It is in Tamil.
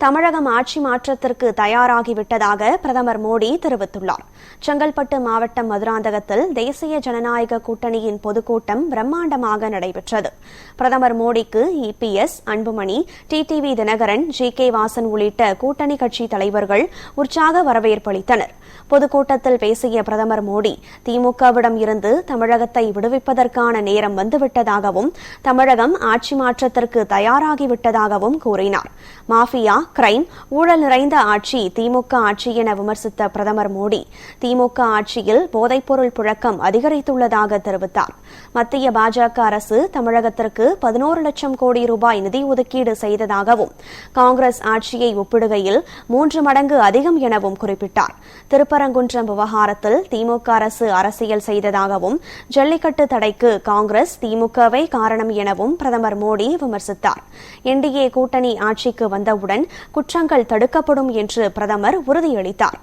தமிழகம் ஆட்சி மாற்றத்திற்கு தயாராகிவிட்டதாக பிரதமர் மோடி தெரிவித்துள்ளார். செங்கல்பட்டு மாவட்டம் மதுராந்தகத்தில் தேசிய ஜனநாயக கூட்டணியின் பொதுக்கூட்டம் பிரம்மாண்டமாக நடைபெற்றது. பிரதமர் மோடிக்கு EPS, Anbumani, TTV Dhinakaran, G K. Vasan உள்ளிட்ட கூட்டணி கட்சி தலைவர்கள் உற்சாக வரவேற்பளித்தனர். பொதுக்கூட்டத்தில் பேசிய பிரதமர் மோடி, திமுகவிடம் இருந்து தமிழகத்தை விடுவிப்பதற்கான நேரம் வந்துவிட்டதாகவும் தமிழகம் ஆட்சி மாற்றத்திற்கு தயாராகிவிட்டதாகவும் கூறினார். மாஃபியா, கிரைம், ஊழல் நிறைந்த ஆட்சி திமுக ஆட்சி என விமர்சித்த பிரதமர் மோடி, திமுக ஆட்சியில் போதைப்பொருள் புழக்கம் அதிகரித்துள்ளதாக தெரிவித்தார். மத்திய பாஜக அரசு தமிழகத்திற்கு 11 லட்சம் கோடி ரூபாய் நிதி ஒதுக்கீடு செய்ததாகவும் காங்கிரஸ் ஆட்சியை ஒப்பிடுகையில் 3 மடங்கு அதிகம் எனவும் குறிப்பிட்டார். திருப்பரங்குன்றம் விவகாரத்தில் திமுக அரசு அரசியல் செய்ததாகவும் ஜல்லிக்கட்டு தடைக்கு காங்கிரஸ், திமுகவே காரணம் எனவும் பிரதமர் மோடி விமர்சித்தார். என்டிஏ கூட்டணி ஆட்சிக்கு வந்தவுடன் குற்றங்கள் தடுக்கப்படும் என்று பிரதமர் உறுதியளித்தார்.